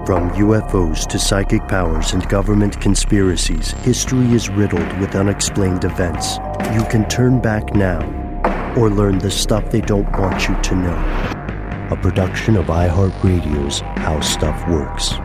From UFOs to psychic powers and government conspiracies, history is riddled with unexplained events. You can turn back now or learn the stuff they don't want you to know. A production of iHeartRadio's How Stuff Works.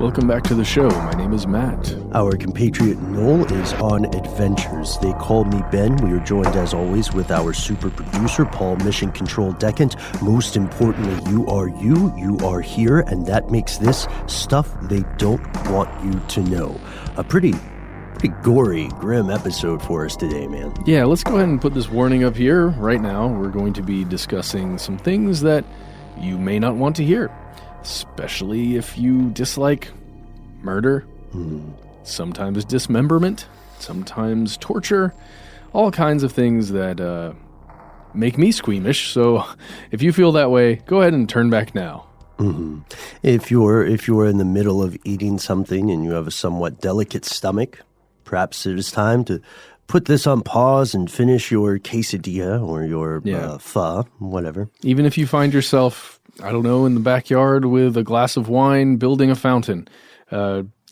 Welcome back to the show. My name is Matt. Our compatriot Noel is on adventures. They call me Ben. We are joined, as always, with our super producer, Paul Mission Control Decant. Most importantly, you are here, and that makes this stuff they don't want you to know. A pretty gory, grim episode for us today, man. Yeah, let's go ahead and put this warning up here. Right now, we're going to be discussing some things that you may not want to hear. Especially if you dislike murder, sometimes dismemberment, sometimes torture, all kinds of things that make me squeamish. So if you feel that way, go ahead and turn back now. Mm-hmm. If you're in the middle of eating something and you have a somewhat delicate stomach, perhaps it is time to put this on pause and finish your quesadilla or your pho, whatever. Even if you find yourself, I don't know, in the backyard with a glass of wine, building a fountain.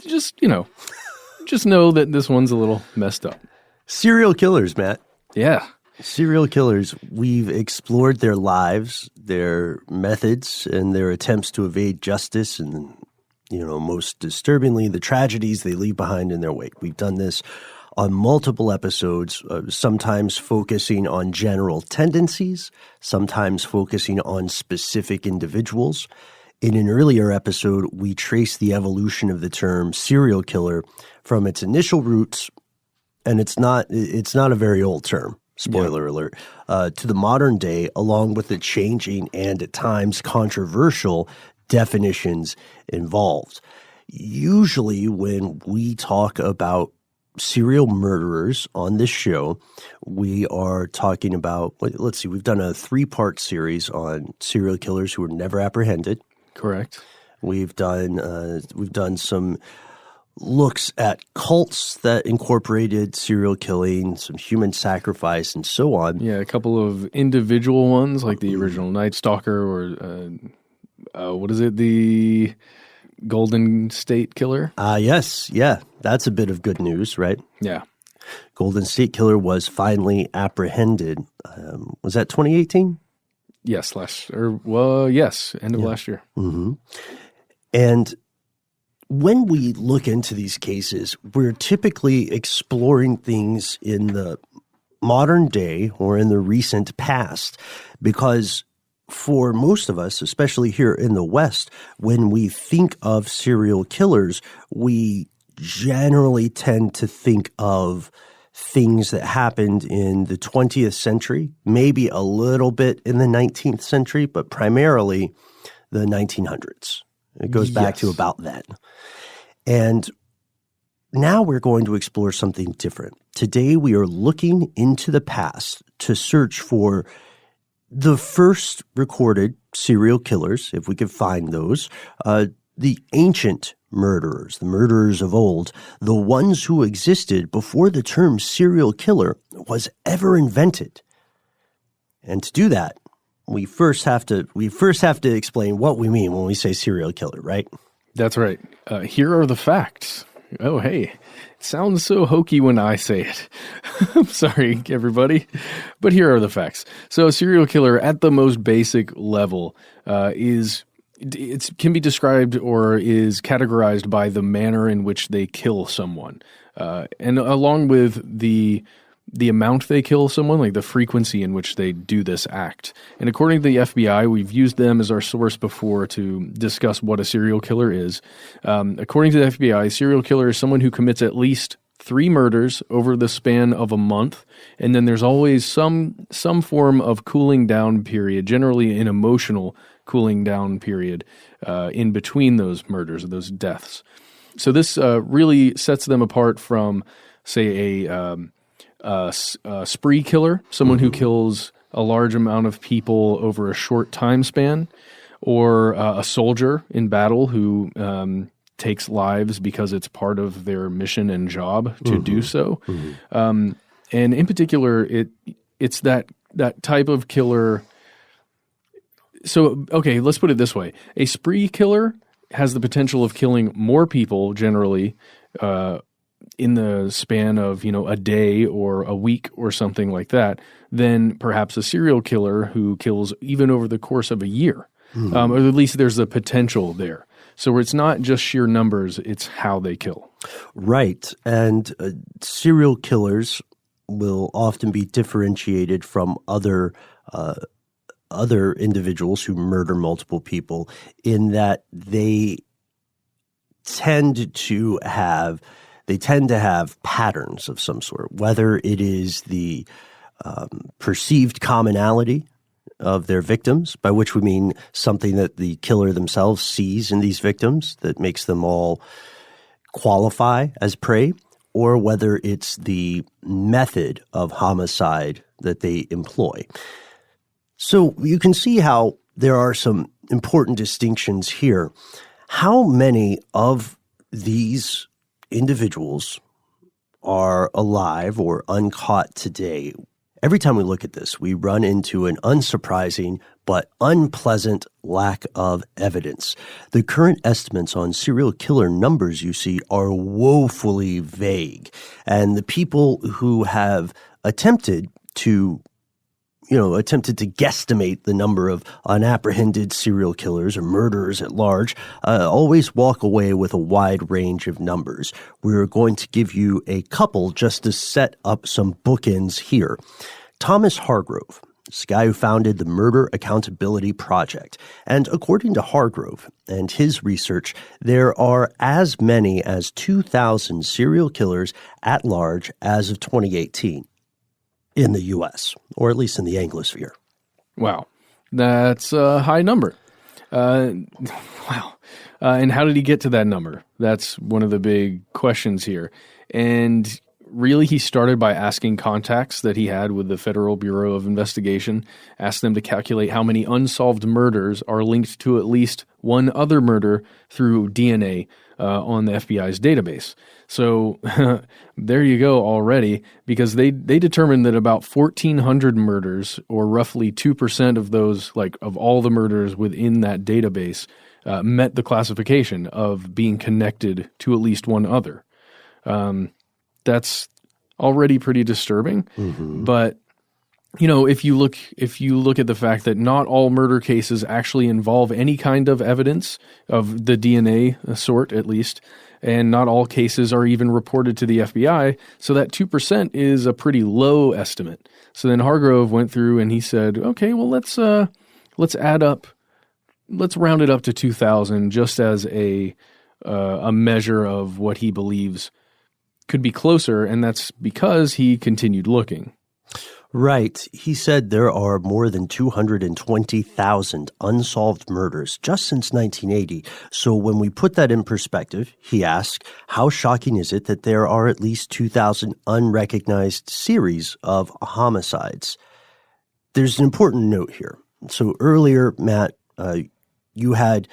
Just know that this one's a little messed up. Serial killers, Matt. Yeah. Serial killers. We've explored their lives, their methods, and their attempts to evade justice, and, most disturbingly, the tragedies they leave behind in their wake. We've done this on multiple episodes, sometimes focusing on general tendencies, sometimes focusing on specific individuals. In an earlier episode, we traced the evolution of the term serial killer from its initial roots, and it's not a very old term, spoiler alert, to the modern day, along with the changing and at times controversial definitions involved. Usually when we talk about serial murderers on this show, we are talking about, let's see, we've done a 3-part series on serial killers who were never apprehended. Correct. We've done some looks at cults that incorporated serial killing, some human sacrifice, and so on. Yeah, a couple of individual ones, like the original Night Stalker or, what is it, the Golden State Killer? Yes. Yeah. That's a bit of good news, right? Yeah. Golden State Killer was finally apprehended. Was that 2018? Yes, end of last year. Mm-hmm. And when we look into these cases, we're typically exploring things in the modern day or in the recent past, because for most of us, especially here in the West, when we think of serial killers, we generally tend to think of things that happened in the 20th century, maybe a little bit in the 19th century, but primarily the 1900s. It goes back to about then. And now we're going to explore something different. Today we are looking into the past to search for the first recorded serial killers, if we could find those, the ancient murderers, the murderers of old, the ones who existed before the term serial killer was ever invented. And to do that, we first have to explain what we mean when we say serial killer, right? That's right. Here are the facts. Oh, hey, it sounds so hokey when I say it. I'm sorry, everybody, but here are the facts. So a serial killer at the most basic level can be described or is categorized by the manner in which they kill someone. And along with the amount they kill someone, like the frequency in which they do this act. And according to the FBI, we've used them as our source before to discuss what a serial killer is. According to the FBI, a serial killer is someone who commits at least 3 murders over the span of a month, and then there's always some form of cooling down period, generally an emotional cooling down period in between those murders or those deaths. So this really sets them apart from, say, a spree killer, someone who kills a large amount of people over a short time span, or a soldier in battle who takes lives because it's part of their mission and job to do so. And in particular, it's that type of killer. So, okay, let's put it this way. A spree killer has the potential of killing more people generally in the span of, a day or a week or something like that than perhaps a serial killer who kills even over the course of a year. Or at least there's the potential there. So it's not just sheer numbers, it's how they kill. Right. And serial killers will often be differentiated from other individuals who murder multiple people in that they tend to have patterns of some sort, whether it is the perceived commonality of their victims, by which we mean something that the killer themselves sees in these victims that makes them all qualify as prey, or whether it's the method of homicide that they employ. So you can see how there are some important distinctions here. How many of these individuals are alive or uncaught today? Every time we look at this, we run into an unsurprising but unpleasant lack of evidence. The current estimates on serial killer numbers you see are woefully vague. And the people who have attempted to guesstimate the number of unapprehended serial killers or murderers at large, always walk away with a wide range of numbers. We're going to give you a couple just to set up some bookends here. Thomas Hargrove, this guy who founded the Murder Accountability Project. And according to Hargrove and his research, there are as many as 2,000 serial killers at large as of 2018. In the U.S., or at least in the Anglosphere. Wow. That's a high number. Wow. And how did he get to that number? That's one of the big questions here. And really, he started by asking contacts that he had with the Federal Bureau of Investigation, asked them to calculate how many unsolved murders are linked to at least one other murder through DNA on the FBI's database. So there you go already, because they determined that about 1,400 murders, or roughly 2% of those, of all the murders within that database, met the classification of being connected to at least one other. That's already pretty disturbing. Mm-hmm. But if you look at the fact that not all murder cases actually involve any kind of evidence of the DNA sort, at least, and not all cases are even reported to the FBI, so that 2% is a pretty low estimate. So then Hargrove went through and he said, okay, well, let's round it up to 2,000 just as a measure of what he believes could be closer, and that's because he continued looking. Right. He said there are more than 220,000 unsolved murders just since 1980. So when we put that in perspective, he asked, how shocking is it that there are at least 2,000 unrecognized series of homicides? There's an important note here. So earlier, Matt, you had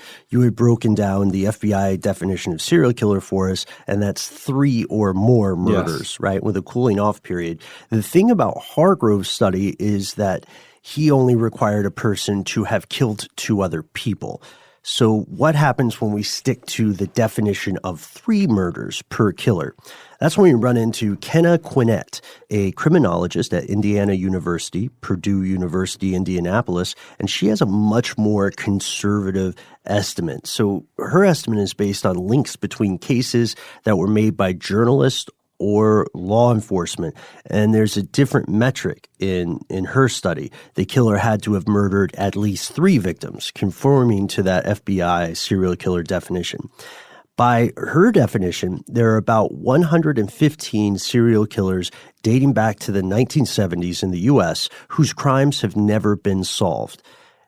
broken down the FBI definition of serial killer for us, and that's 3 or more murders, yes, right, with a cooling off period. The thing about Hargrove's study is that he only required a person to have killed 2 other people. So what happens when we stick to the definition of 3 murders per killer? That's when we run into Kenna Quinnett, a criminologist at Indiana University, Purdue University, Indianapolis, and she has a much more conservative estimate. So her estimate is based on links between cases that were made by journalists or law enforcement. And there's a different metric in her study. The killer had to have murdered at least 3 victims, conforming to that FBI serial killer definition. By her definition, there are about 115 serial killers dating back to the 1970s in the U.S. whose crimes have never been solved.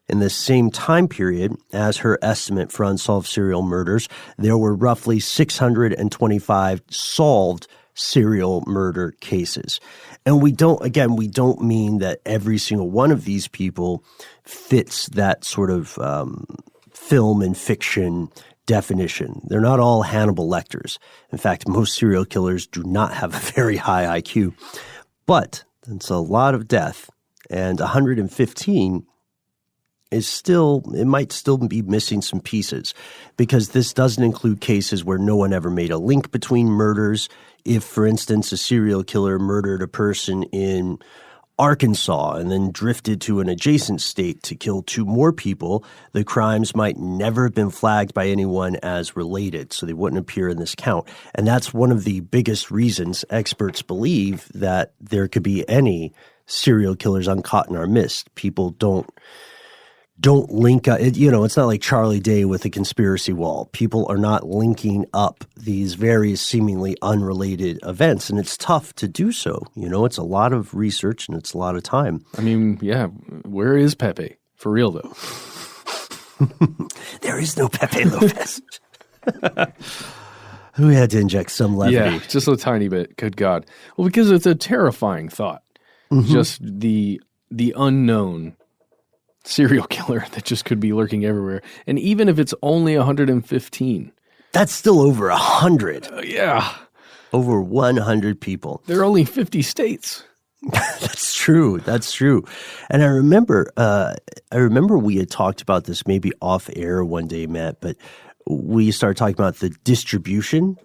In the same time period as her estimate for unsolved serial murders, there were roughly 625 solved serial murder cases. And we don't mean that every single one of these people fits that sort of film and fiction definition. They're not all Hannibal Lecters. In fact, most serial killers do not have a very high IQ. But it's a lot of death, and 115 it might still be missing some pieces, because this doesn't include cases where no one ever made a link between murders. If, for instance, a serial killer murdered a person in Arkansas and then drifted to an adjacent state to kill 2 more people, the crimes might never have been flagged by anyone as related, so they wouldn't appear in this count. And that's one of the biggest reasons experts believe that there could be any serial killers uncaught in our midst. People don't link up. It's not like Charlie Day with the conspiracy wall. People are not linking up these various seemingly unrelated events, and it's tough to do so. It's a lot of research and it's a lot of time. I mean, yeah, where is Pepe? For real, though. There is no Pepe Lopez. We had to inject some levity. Yeah, just a tiny bit. Good God. Well, because it's a terrifying thought. Mm-hmm. Just the unknown serial killer that just could be lurking everywhere. And even if it's only 115. That's still over 100. Yeah. Over 100 people. There are only 50 states. That's true. And I remember we had talked about this maybe off air one day, Matt, but we started talking about the distribution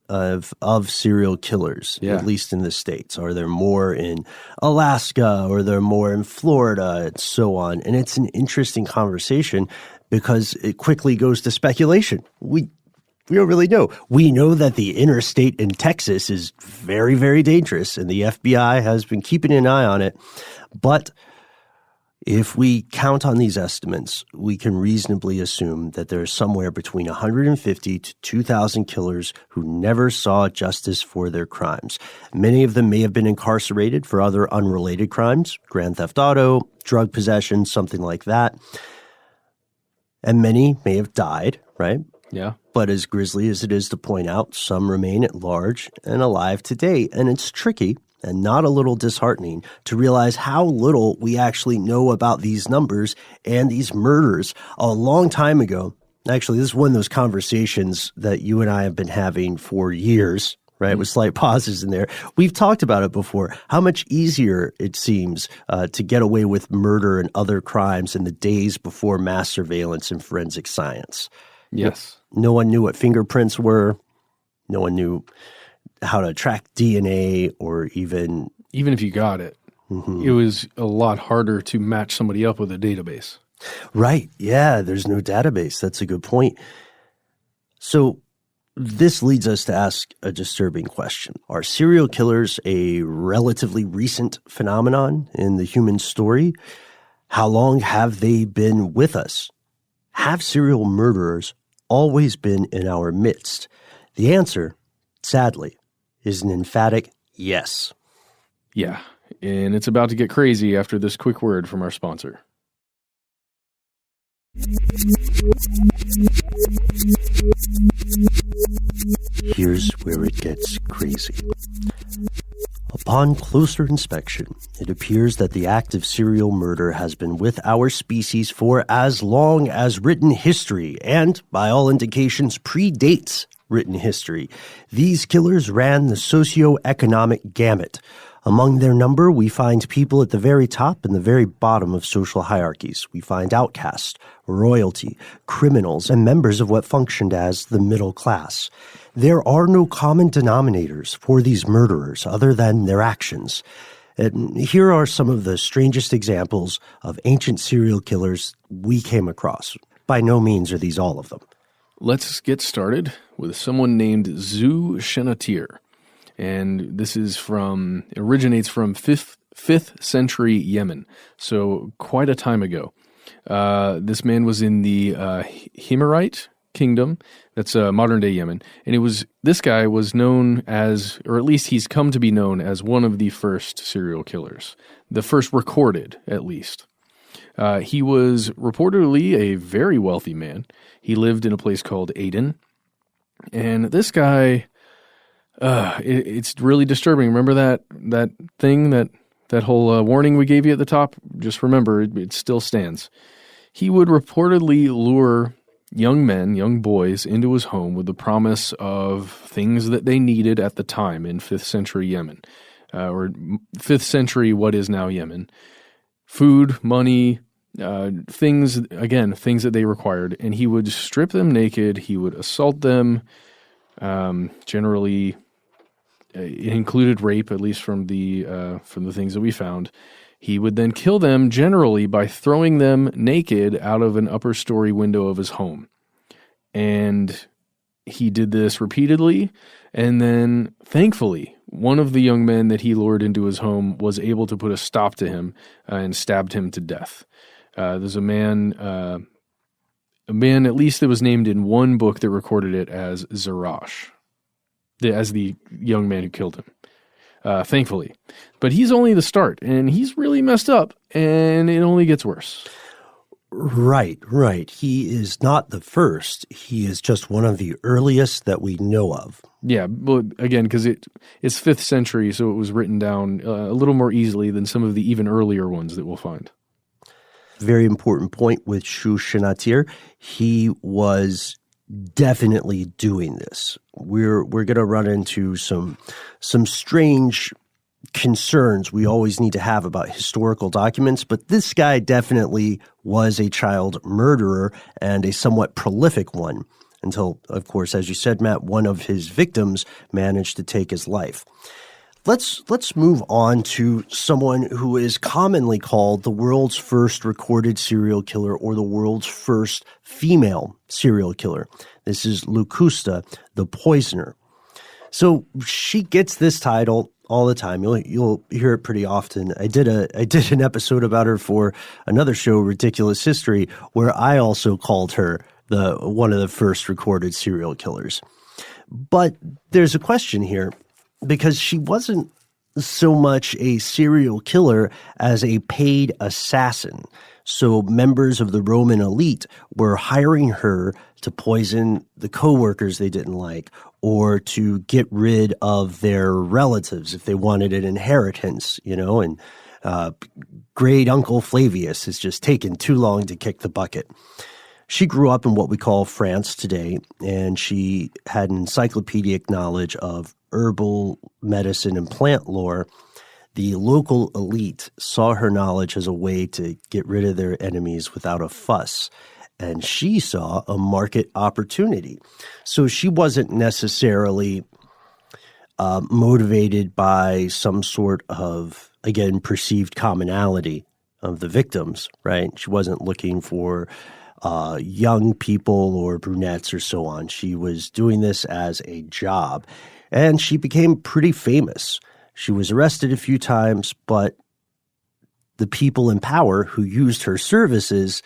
of serial killers, at least in the States. Are there more in Alaska, or are there more in Florida, and so on? And it's an interesting conversation because it quickly goes to speculation. We don't really know. We know that the interstate in Texas is very, very dangerous, and the FBI has been keeping an eye on it. But if we count on these estimates, we can reasonably assume that there are somewhere between 150 to 2,000 killers who never saw justice for their crimes. Many of them may have been incarcerated for other unrelated crimes, grand theft auto, drug possession, something like that. And many may have died, right? Yeah. But as grisly as it is to point out, some remain at large and alive today. And it's tricky and not a little disheartening to realize how little we actually know about these numbers and these murders. A long time ago, actually, this is one of those conversations that you and I have been having for years, right, with slight pauses in there. We've talked about it before, how much easier it seems to get away with murder and other crimes in the days before mass surveillance and forensic science. Yes. No one knew what fingerprints were. No one knew how to track DNA, or even if you got it, it was a lot harder to match somebody up with a database. Right. Yeah, there's no database. That's a good point. So this leads us to ask a disturbing question. Are serial killers a relatively recent phenomenon in the human story? How long have they been with us? Have serial murderers always been in our midst? The answer, sadly, is an emphatic yes. Yeah, and it's about to get crazy after this quick word from our sponsor. Here's where it gets crazy. Upon closer inspection, it appears that the act of serial murder has been with our species for as long as written history, and, by all indications, predates written history. These killers ran the socioeconomic gamut. Among their number, we find people at the very top and the very bottom of social hierarchies. We find outcasts, royalty, criminals, and members of what functioned as the middle class. There are no common denominators for these murderers other than their actions. And here are some of the strangest examples of ancient serial killers we came across. By no means are these all of them. Let's get started with someone named Zu Shenatir. And this originates from 5th century Yemen, so quite a time ago. This man was in the Himyarite kingdom, that's modern-day Yemen, and this guy was known as, or at least he's come to be known as, one of the first serial killers, the first recorded, at least. He was reportedly a very wealthy man. He lived in a place called Aden, and this guy... it's really disturbing. Remember that thing, that whole warning we gave you at the top? Just remember, it still stands. He would reportedly lure young boys into his home with the promise of things that they needed at the time in 5th century Yemen. or 5th century, what is now Yemen. Food, money, things that they required. And he would strip them naked. He would assault them. Generally, it included rape, at least from the things that we found. He would then kill them generally by throwing them naked out of an upper story window of his home. And he did this repeatedly. And then, thankfully, one of the young men that he lured into his home was able to put a stop to him and stabbed him to death. There's a man at least that was named in one book that recorded it as Zarash, as the young man who killed him, thankfully. But he's only the start, and he's really messed up, and it only gets worse. Right. He is not the first. He is just one of the earliest that we know of. Yeah, well, again, because it's 5th century, so it was written down a little more easily than some of the even earlier ones that we'll find. Very important point with Shushanatir. He was definitely doing this. We're going to run into some strange concerns we always need to have about historical documents, but this guy definitely was a child murderer and a somewhat prolific one until, of course, as you said, Matt, one of his victims managed to take his life. Let's move on to someone who is commonly called the world's first recorded serial killer or the world's first female serial killer. This is Locusta, the Poisoner. So she gets this title all the time. You'll hear it pretty often. I did an episode about her for another show, Ridiculous History, where I also called her one of the first recorded serial killers. But there's a question here, because she wasn't so much a serial killer as a paid assassin. So members of the Roman elite were hiring her to poison the coworkers they didn't like, or to get rid of their relatives if they wanted an inheritance, and great Uncle Flavius has just taken too long to kick the bucket. She grew up in what we call France today, and she had an encyclopedic knowledge of herbal medicine and plant lore. The local elite saw her knowledge as a way to get rid of their enemies without a fuss, and she saw a market opportunity. So she wasn't necessarily motivated by some sort of, again, perceived commonality of the victims, right? She wasn't looking for young people or brunettes or so on. She was doing this as a job, and she became pretty famous. She was arrested a few times, but the people in power who used her services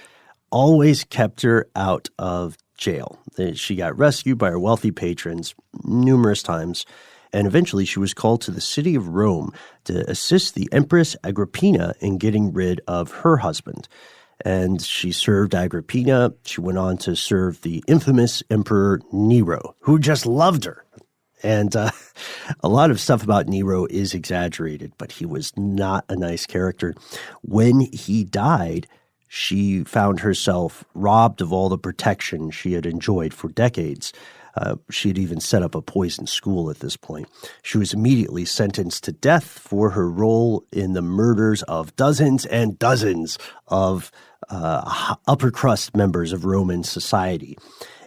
always kept her out of jail. She got rescued by her wealthy patrons numerous times, and eventually she was called to the city of Rome to assist the Empress Agrippina in getting rid of her husband. And she served Agrippina. She went on to serve the infamous Emperor Nero, who just loved her. And a lot of stuff about Nero is exaggerated, but he was not a nice character. When he died, she found herself robbed of all the protection she had enjoyed for decades. She had even set up a poison school at this point. She was immediately sentenced to death for her role in the murders of dozens and dozens of upper crust members of Roman society.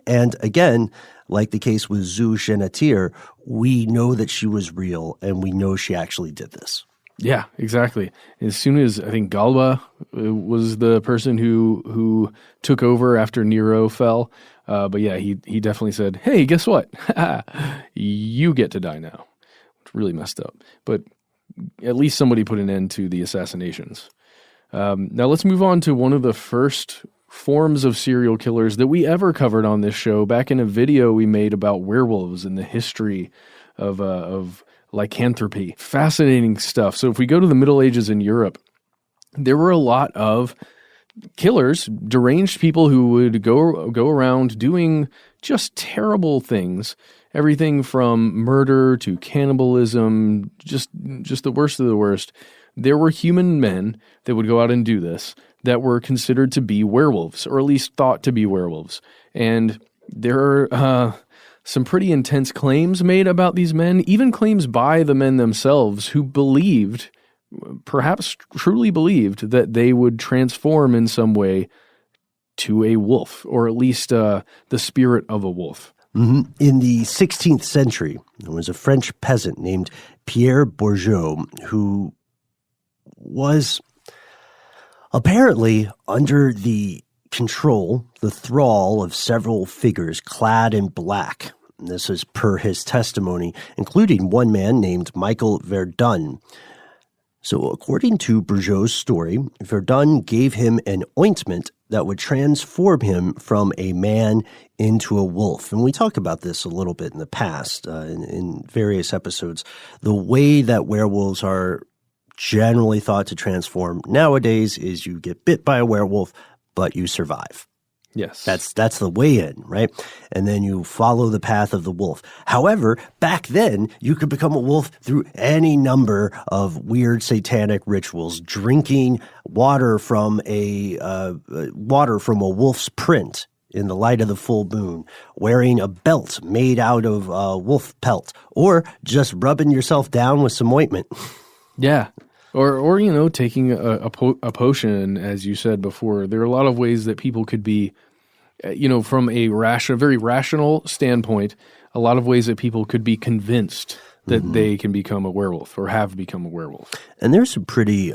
And again, like the case with Zu Genatir, we know that she was real, and we know she actually did this. Yeah, exactly. As soon as, I think, Galba was the person who took over after Nero fell. But yeah, he definitely said, hey, guess what? You get to die now. It's really messed up. But at least somebody put an end to the assassinations. Now let's move on to one of the first forms of serial killers that we ever covered on this show, back in a video we made about werewolves and the history of lycanthropy. Fascinating stuff. So if we go to the Middle Ages in Europe, there were a lot of killers, deranged people who would go around doing just terrible things. Everything from murder to cannibalism, just the worst of the worst. There were human men that would go out and do this that were considered to be werewolves, or at least thought to be werewolves. And there are some pretty intense claims made about these men, even claims by the men themselves who believed, perhaps truly believed, that they would transform in some way to a wolf, or at least the spirit of a wolf. Mm-hmm. In the 16th century, there was a French peasant named Pierre Bourgeot who was apparently under the thrall of several figures clad in black. This is per his testimony, including one man named Michael Verdun. So according to Bourgeot's story, Verdun gave him an ointment that would transform him from a man into a wolf. And we talked about this a little bit in the past in various episodes. The way that werewolves are generally thought to transform nowadays is you get bit by a werewolf, but you survive. Yes. That's the way in, right? And then you follow the path of the wolf. However, back then, you could become a wolf through any number of weird satanic rituals, drinking water from a wolf's print in the light of the full moon, wearing a belt made out of wolf pelt, or just rubbing yourself down with some ointment. Yeah. Or taking a potion, as you said before. There are a lot of ways that people could be, from a very rational standpoint, a lot of ways that people could be convinced that they can become a werewolf or have become a werewolf. And there's some pretty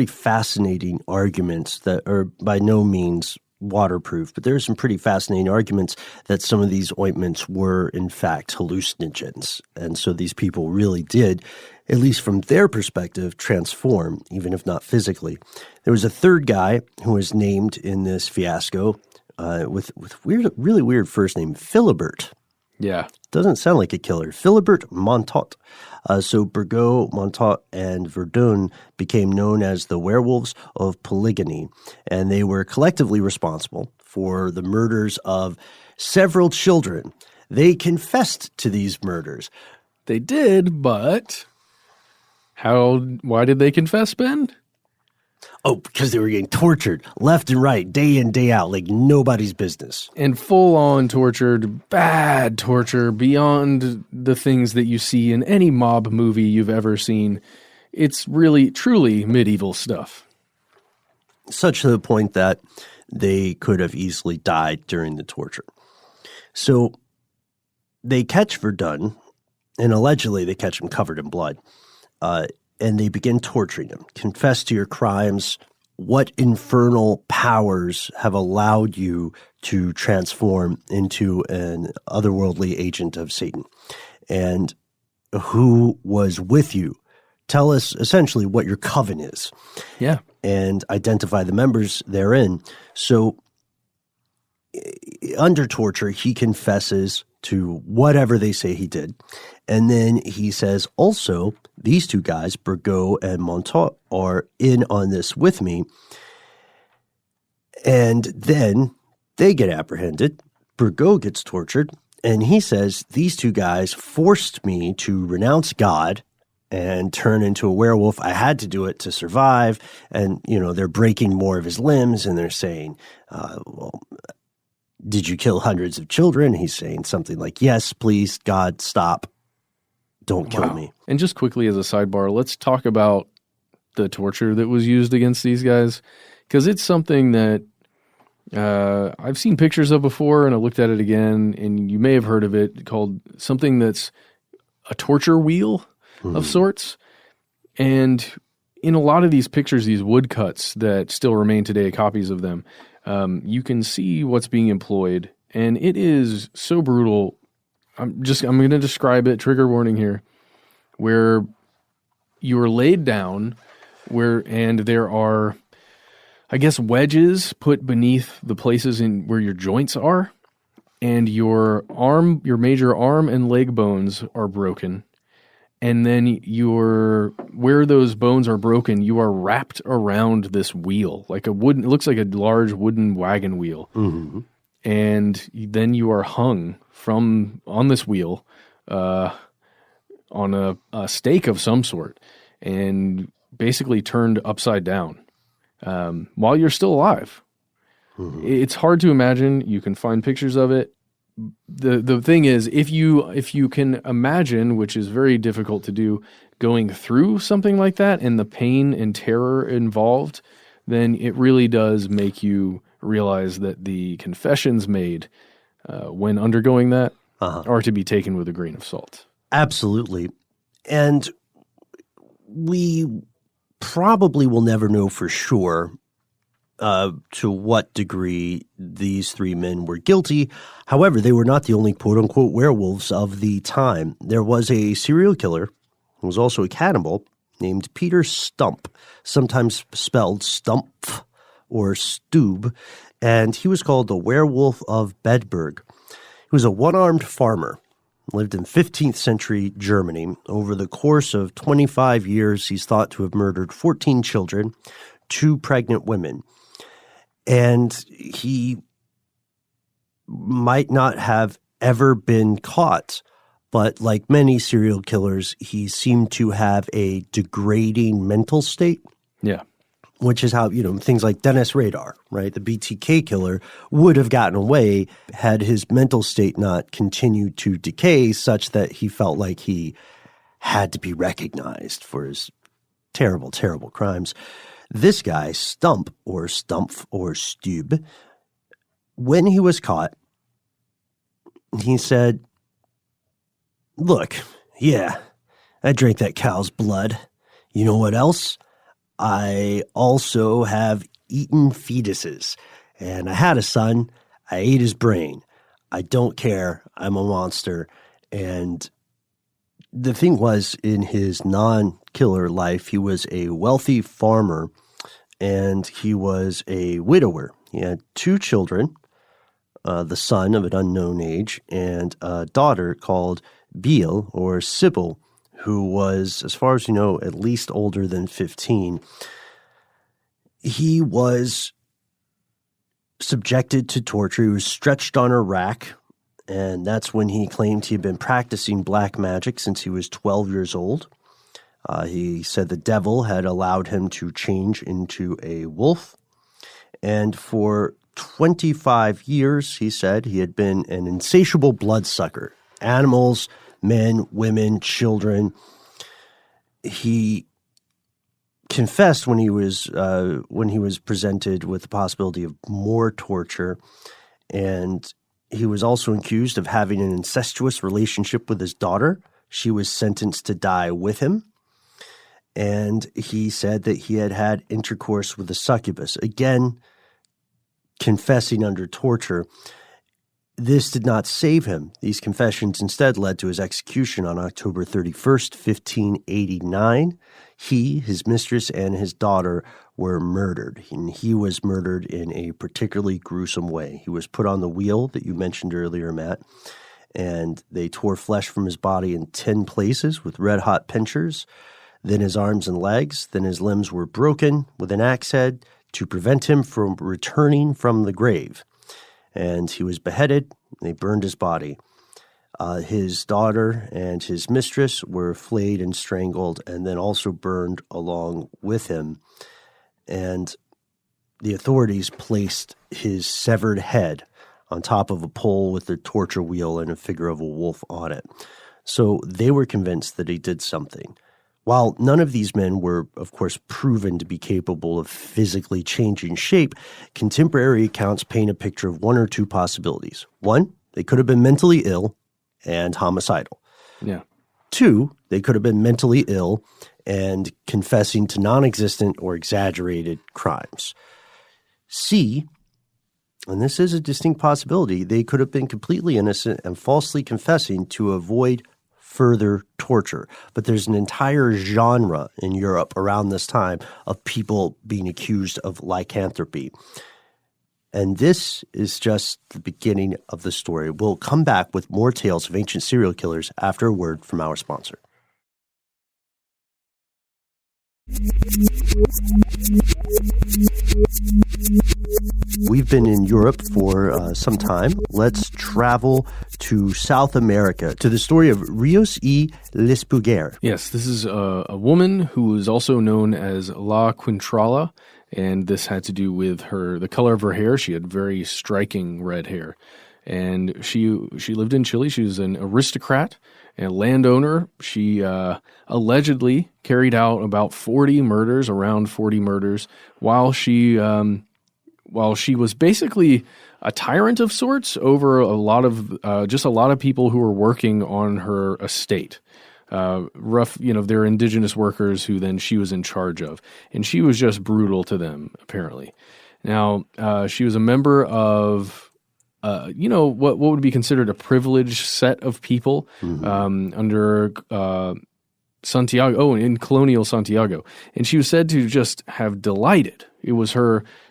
fascinating arguments that are by no means waterproof, but there's some pretty fascinating arguments that some of these ointments were, in fact, hallucinogens. And so these people really did, at least from their perspective, transform, even if not physically. There was a third guy who was named in this fiasco with really weird first name, Philibert. Yeah. Doesn't sound like a killer. Philibert Montot. So Bourgeot, Montot, and Verdun became known as the werewolves of Poligny, and they were collectively responsible for the murders of several children. They confessed to these murders. They did, but why did they confess, Ben? Oh, because they were getting tortured left and right, day in, day out, like nobody's business. And full-on tortured, bad torture, beyond the things that you see in any mob movie you've ever seen. It's really, truly medieval stuff. Such to the point that they could have easily died during the torture. So they catch Verdun, and allegedly they catch him covered in blood. And they begin torturing him. Confess to your crimes. What infernal powers have allowed you to transform into an otherworldly agent of Satan? And who was with you? Tell us essentially what your coven is. Yeah. And identify the members therein. So under torture, he confesses to whatever they say he did. And then he says, also, these two guys, Bourgeot and Montot, are in on this with me. And then they get apprehended. Bourgeot gets tortured. And he says, these two guys forced me to renounce God and turn into a werewolf. I had to do it to survive. And, they're breaking more of his limbs. And they're saying, did you kill hundreds of children? He's saying something like, yes, please, God, stop. Don't kill me. And just quickly as a sidebar, let's talk about the torture that was used against these guys, because it's something that I've seen pictures of before, and I looked at it again, and you may have heard of it, called something that's a torture wheel of sorts. And in a lot of these pictures, these woodcuts that still remain today, copies of them, you can see what's being employed, and it is so brutal. I'm going to describe it, trigger warning here, where you are laid down, and there are, I guess, wedges put beneath the places where your joints are, and your major arm and leg bones are broken. And then where those bones are broken, you are wrapped around this wheel, it looks like a large wooden wagon wheel. Mm-hmm. And then you are hung on this wheel, on a stake of some sort, and basically turned upside down, while you're still alive. Mm-hmm. It's hard to imagine. You can find pictures of it, the thing is, if you can imagine, which is very difficult to do, going through something like that and the pain and terror involved, then it really does make you realize that the confessions made when undergoing that are to be taken with a grain of salt. Absolutely. And we probably will never know for sure to what degree these three men were guilty. However, they were not the only quote-unquote werewolves of the time. There was a serial killer who was also a cannibal named Peter Stump, sometimes spelled Stumpf or Stube, and he was called the Werewolf of Bedburg. He was a one-armed farmer, lived in 15th century Germany. Over the course of 25 years, he's thought to have murdered 14 children, 2 pregnant women. And he might not have ever been caught, but like many serial killers, he seemed to have a degrading mental state. Yeah. Which is how, things like Dennis Radar, right? The BTK killer would have gotten away had his mental state not continued to decay such that he felt like he had to be recognized for his terrible, terrible crimes. This guy, Stump or Stumpf or Stube, when he was caught, he said, "Look, yeah, I drank that cow's blood. You know what else? I also have eaten fetuses, and I had a son. I ate his brain. I don't care. I'm a monster." And the thing was, in his non-killer life, he was a wealthy farmer, and he was a widower. He had 2 children, the son of an unknown age, and a daughter called Beale or Sybil, who was, as far as you know, at least older than 15. He was subjected to torture. He was stretched on a rack, and that's when he claimed he had been practicing black magic since he was 12 years old. He said the devil had allowed him to change into a wolf, and for 25 years, he said, he had been an insatiable bloodsucker. Animals, men, women, children. He confessed when he was presented with the possibility of more torture, and he was also accused of having an incestuous relationship with his daughter. She was sentenced to die with him, and he said that he had had intercourse with a succubus, again confessing under torture. This did not save him. These confessions instead led to his execution on October 31st, 1589. He, his mistress, and his daughter were murdered, and he was murdered in a particularly gruesome way. He was put on the wheel that you mentioned earlier, Matt, and they tore flesh from his body in 10 places with red-hot pincers, then his arms and legs, then his limbs were broken with an axe head to prevent him from returning from the grave. And he was beheaded. They burned his body. His daughter and his mistress were flayed and strangled and then also burned along with him. And the authorities placed his severed head on top of a pole with the torture wheel and a figure of a wolf on it. So they were convinced that he did something. While none of these men were, of course, proven to be capable of physically changing shape, contemporary accounts paint a picture of 1 or 2 possibilities. 1, they could have been mentally ill and homicidal. Yeah. 2, they could have been mentally ill and confessing to non-existent or exaggerated crimes. C, and this is a distinct possibility, they could have been completely innocent and falsely confessing to avoid further torture. But there's an entire genre in Europe around this time of people being accused of lycanthropy. And this is just the beginning of the story. We'll come back with more tales of ancient serial killers after a word from our sponsor. We've been in Europe for some time. Let's travel to South America, to the story of Rios y Lespuguer. Yes, this is a woman who is also known as La Quintrala, and this had to do with the color of her hair. She had very striking red hair. And she lived in Chile. She was an aristocrat and a landowner. She allegedly carried out about 40 murders, around 40 murders, while she was basically a tyrant of sorts over a lot of people who were working on her estate. They're indigenous workers who then she was in charge of. And she was just brutal to them, apparently. Now, she was a member of, what would be considered a privileged set of people under Santiago, in colonial Santiago. And she was said to just have delighted. It was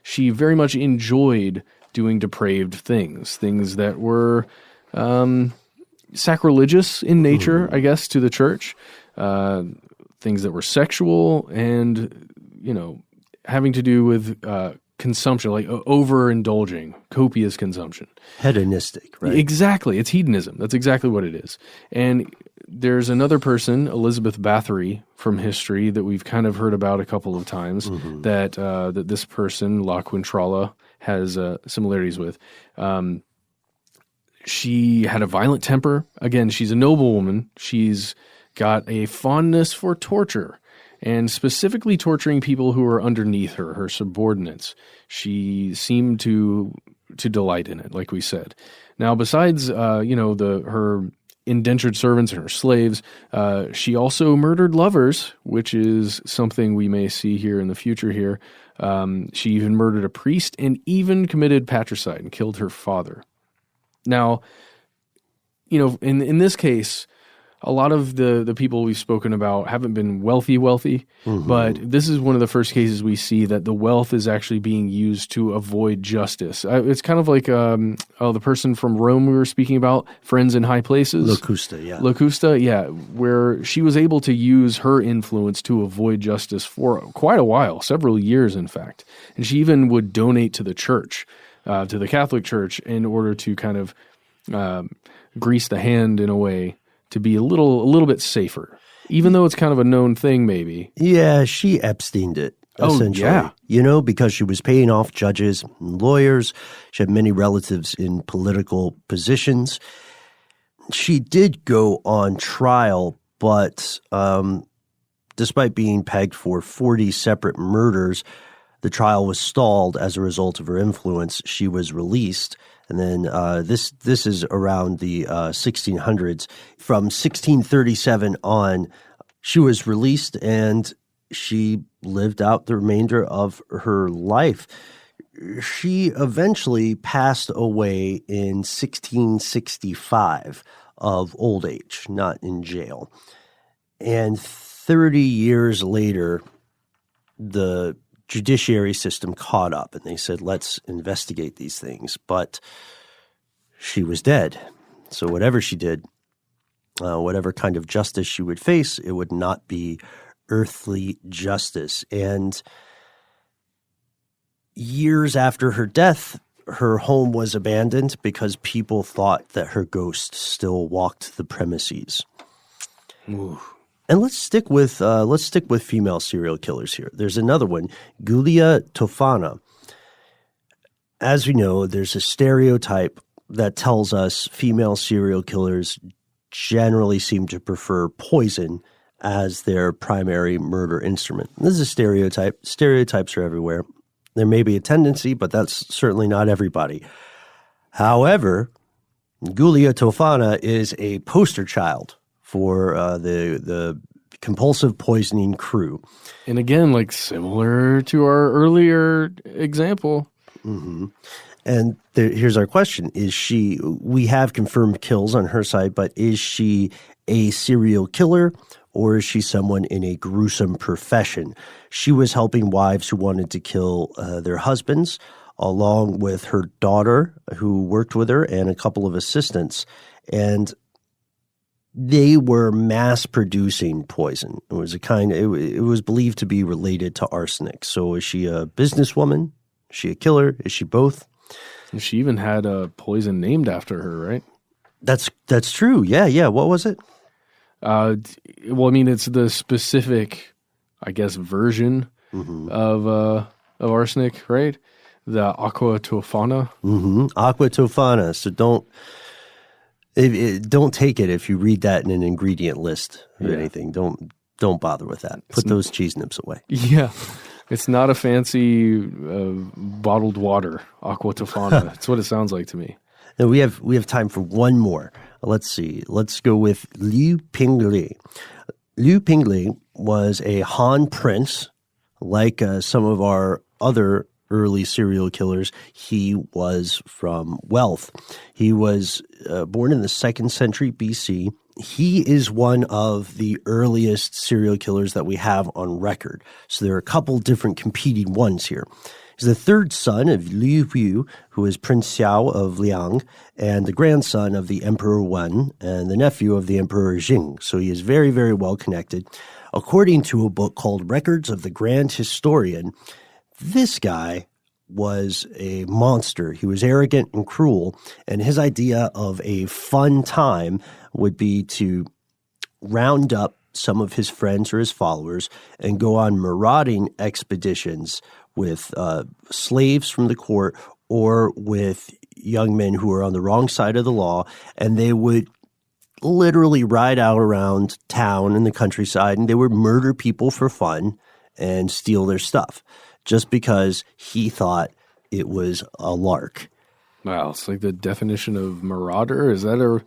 she very much enjoyed doing depraved things that were sacrilegious in nature, I guess, to the church, things that were sexual and, having to do with consumption, like overindulging, copious consumption. Hedonistic, right? Exactly. It's hedonism. That's exactly what it is. And there's another person, Elizabeth Bathory, from history that we've kind of heard about a couple of times that this person, La Quintrala, has similarities with. She had a violent temper. Again, she's a noblewoman. She's got a fondness for torture, and specifically torturing people who are underneath her subordinates. She seemed to delight in it, like we said. Now, besides, her indentured servants and her slaves, she also murdered lovers, which is something we may see here in the future here. She even murdered a priest and even committed patricide and killed her father. Now, in this case, a lot of the people we've spoken about haven't been wealthy, but this is one of the first cases we see that the wealth is actually being used to avoid justice. It's kind of like the person from Rome we were speaking about, Friends in High Places. Locusta, yeah, where she was able to use her influence to avoid justice for quite a while, several years, in fact. And she even would donate to the church, to the Catholic Church, in order to kind of grease the hand in a way to be a little bit safer, even though it's kind of a known thing, maybe. Yeah, she Epsteined it, essentially. Oh, yeah. Because she was paying off judges and lawyers. She had many relatives in political positions. She did go on trial, but despite being pegged for 40 separate murders, the trial was stalled as a result of her influence. She was released. And then this is around the 1600s. From 1637 on, she was released and she lived out the remainder of her life. She eventually passed away in 1665 of old age, not in jail. And 30 years later, the judiciary system caught up and they said, let's investigate these things. But she was dead. So whatever she did, whatever kind of justice she would face, it would not be earthly justice. And years after her death, her home was abandoned because people thought that her ghost still walked the premises. Ooh. And let's stick with female serial killers here. There's another one, Giulia Tofana. As we know, there's a stereotype that tells us female serial killers generally seem to prefer poison as their primary murder instrument. This is a stereotype. Stereotypes are everywhere. There may be a tendency, but that's certainly not everybody. However, Giulia Tofana is a poster child for the compulsive poisoning crew. And again, like similar to our earlier example. Mm-hmm. And here's our question. We have confirmed kills on her side, but is she a serial killer or is she someone in a gruesome profession? She was helping wives who wanted to kill their husbands, along with her daughter who worked with her and a couple of assistants. And they were mass producing poison. It was it was believed to be related to arsenic. So is she a businesswoman? Is she a killer? Is she both? And she even had a poison named after her, right? That's true. Yeah. What was it? It's the specific, I guess, version of arsenic, right? the aqua tofana. Aqua tofana. So don't take it if you read that in an ingredient list or anything. Don't bother with that. Put those cheese nips away. Yeah. It's not a fancy bottled water, aqua tofana. That's what it sounds like to me. And we have time for one more. Let's see. Let's go with Liu Pingli. Liu Pingli was a Han prince, like some of our other early serial killers. He was from wealth. He was born in the 2nd century BC. He is one of the earliest serial killers that we have on record. So there are a couple different competing ones here. He's the 3rd son of Liu Hu, who is Prince Xiao of Liang, and the grandson of the Emperor Wen, and the nephew of the Emperor Jing. So he is very, very well connected. According to a book called Records of the Grand Historian, this guy was a monster. He was arrogant and cruel, and his idea of a fun time would be to round up some of his friends or his followers and go on marauding expeditions with slaves from the court or with young men who were on the wrong side of the law, and they would literally ride out around town in the countryside, and they would murder people for fun and steal their stuff just because he thought it was a lark. Wow, it's like the definition of marauder. Is that a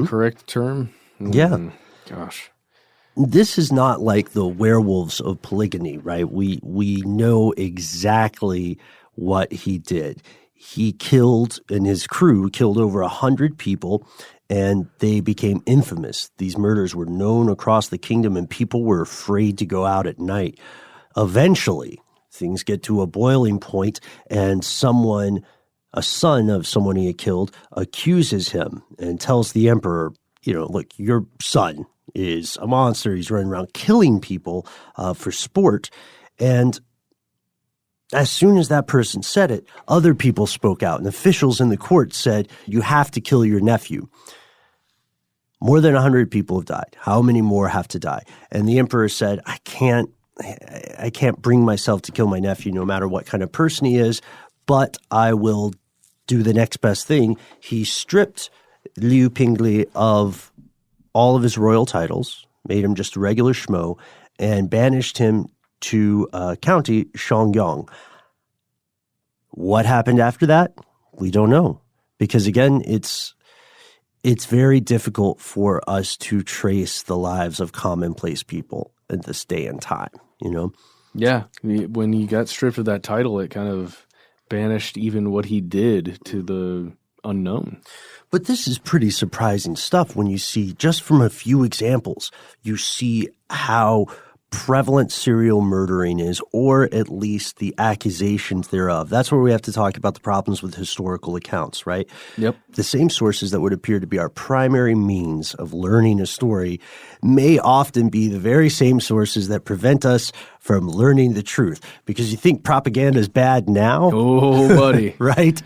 correct term? Yeah. Gosh. This is not like the werewolves of polygamy, right? We know exactly what he did. He killed, and his crew killed over 100 people, and they became infamous. These murders were known across the kingdom, and people were afraid to go out at night. Eventually, things get to a boiling point, and a son of someone he had killed, accuses him and tells the emperor, look, your son is a monster. He's running around killing people for sport. And as soon as that person said it, other people spoke out, and officials in the court said, you have to kill your nephew. More than 100 people have died. How many more have to die? And the emperor said, I can't bring myself to kill my nephew no matter what kind of person he is, but I will do the next best thing. He stripped Liu Pingli of all of his royal titles, made him just a regular schmo, and banished him to county Shangyang. What happened after that? We don't know. Because again, it's very difficult for us to trace the lives of commonplace people at this day and time, Yeah. When he got stripped of that title, it kind of banished even what he did to the unknown. But this is pretty surprising stuff when you see, just from a few examples, you see how prevalent serial murdering is, or at least the accusations thereof. That's where we have to talk about the problems with historical accounts, right? Yep. The same sources that would appear to be our primary means of learning a story may often be the very same sources that prevent us from learning the truth. Because you think propaganda is bad now? Oh, buddy. Right?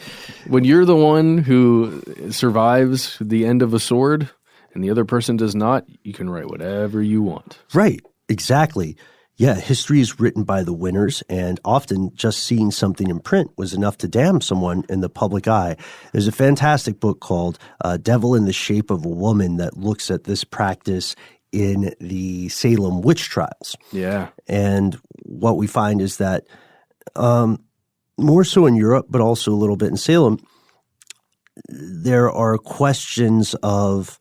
When you're the one who survives the end of a sword and the other person does not, you can write whatever you want. Right. Exactly. Yeah, history is written by the winners, and often just seeing something in print was enough to damn someone in the public eye. There's a fantastic book called Devil in the Shape of a Woman that looks at this practice in the Salem witch trials. Yeah. And what we find is that more so in Europe, but also a little bit in Salem, there are questions of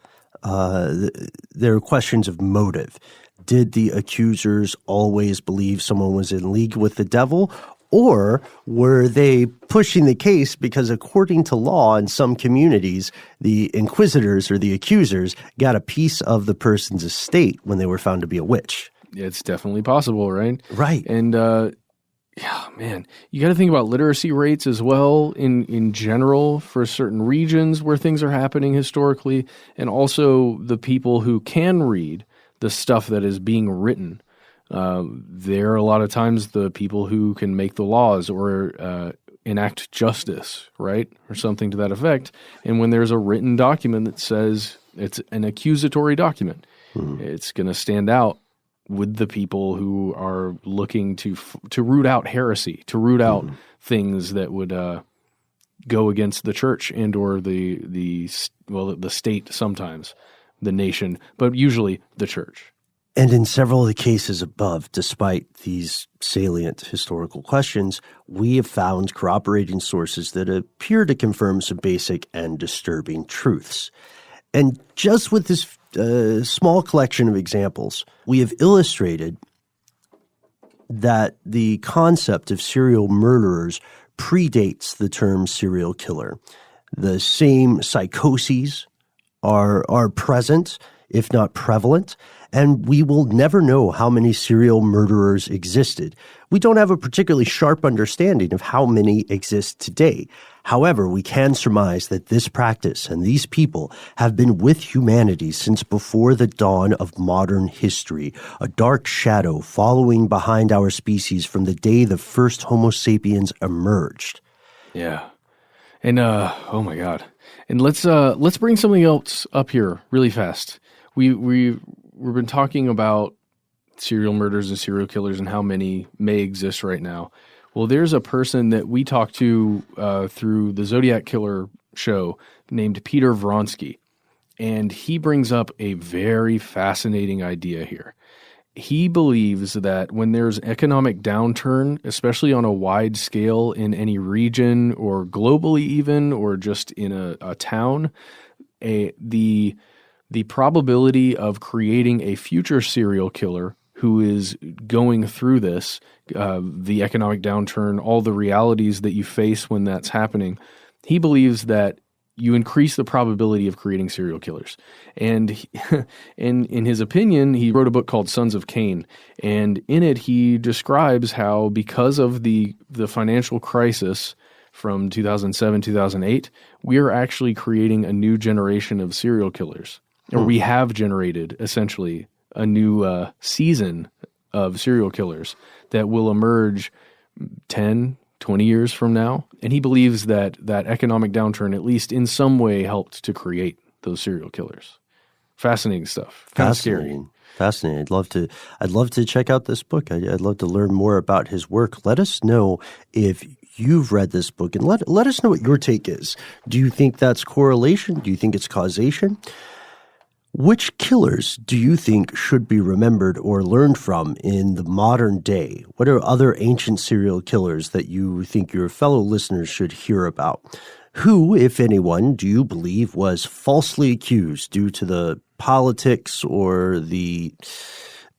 motive. Did the accusers always believe someone was in league with the devil, or were they pushing the case because, according to law in some communities, the inquisitors or the accusers got a piece of the person's estate when they were found to be a witch? It's definitely possible, right? Right. And man, you got to think about literacy rates as well in general for certain regions where things are happening historically, and also the people who can read the stuff that is being written. There are a lot of times the people who can make the laws or enact justice, right? Or something to that effect. And when there's a written document that says it's an accusatory document, it's going to stand out with the people who are looking to root out heresy, to root out things that would go against the church and or the state sometimes, the nation, but usually the church. And in several of the cases above, despite these salient historical questions, we have found corroborating sources that appear to confirm some basic and disturbing truths. And just with this small collection of examples, we have illustrated that the concept of serial murderers predates the term serial killer. The same psychoses are present, if not prevalent, and we will never know how many serial murderers existed. We don't have a particularly sharp understanding of how many exist today. However, we can surmise that this practice and these people have been with humanity since before the dawn of modern history, a dark shadow following behind our species from the day the first Homo sapiens emerged. Yeah. And oh my God. And let's bring something else up here really fast. We've been talking about serial murders and serial killers and how many may exist right now. Well, there's a person that we talked to through the Zodiac Killer show named Peter Vronsky, and he brings up a very fascinating idea here. He believes that when there's economic downturn, especially on a wide scale in any region or globally even, or just in a town, the probability of creating a future serial killer who is going through this, the economic downturn, all the realities that you face when that's happening, he believes that you increase the probability of creating serial killers. And in his opinion, he wrote a book called Sons of Cain. And in it, he describes how because of the financial crisis from 2007, 2008, we are actually creating a new generation of serial killers. Or we have generated, essentially, a new season of serial killers that will emerge 10, 20 years from now. And he believes that economic downturn, at least in some way, helped to create those serial killers. Fascinating stuff. Kind of scary. Fascinating. I'd love to check out this book. I'd love to learn more about his work. Let us know if you've read this book, and let us know what your take is. Do you think that's correlation? Do you think it's causation? Which killers do you think should be remembered or learned from in the modern day? What are other ancient serial killers that you think your fellow listeners should hear about? Who, if anyone, do you believe was falsely accused due to the politics or the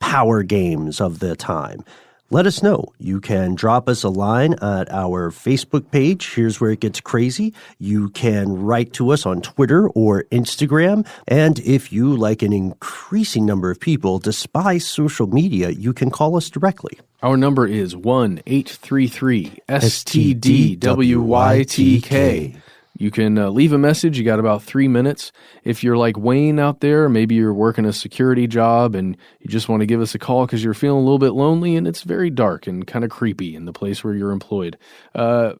power games of the time? Let us know. You can drop us a line at our Facebook page. Here's where it gets crazy. You can write to us on Twitter or Instagram. And if you, like an increasing number of people, despise social media, you can call us directly. Our number is 1-833-STDWYTK. You can leave a message. You got about 3 minutes. If you're like Wayne out there, maybe you're working a security job and you just want to give us a call because you're feeling a little bit lonely and it's very dark and kind of creepy in the place where you're employed.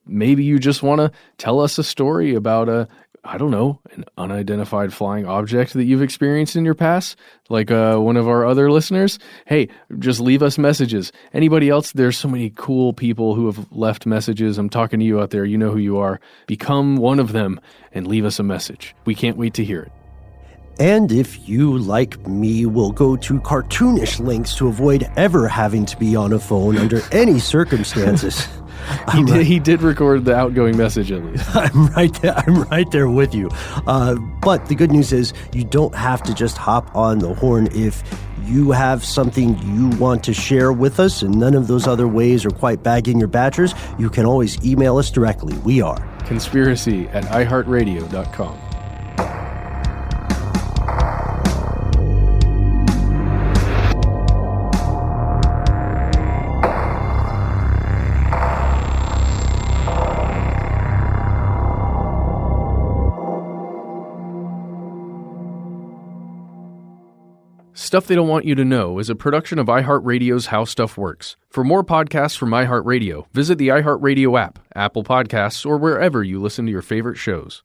Maybe you just want to tell us a story about an unidentified flying object that you've experienced in your past, like one of our other listeners. Hey, just leave us messages. Anybody else? There's so many cool people who have left messages. I'm talking to you out there. You know who you are. Become one of them and leave us a message. We can't wait to hear it. And if you, like me, will go to cartoonish lengths to avoid ever having to be on a phone under any circumstances. He did record the outgoing message at least. I'm right there with you. But the good news is you don't have to just hop on the horn. If you have something you want to share with us and none of those other ways are quite bagging your badgers, you can always email us directly. We are conspiracy@iHeartRadio.com. Stuff They Don't Want You to Know is a production of iHeartRadio's How Stuff Works. For more podcasts from iHeartRadio, visit the iHeartRadio app, Apple Podcasts, or wherever you listen to your favorite shows.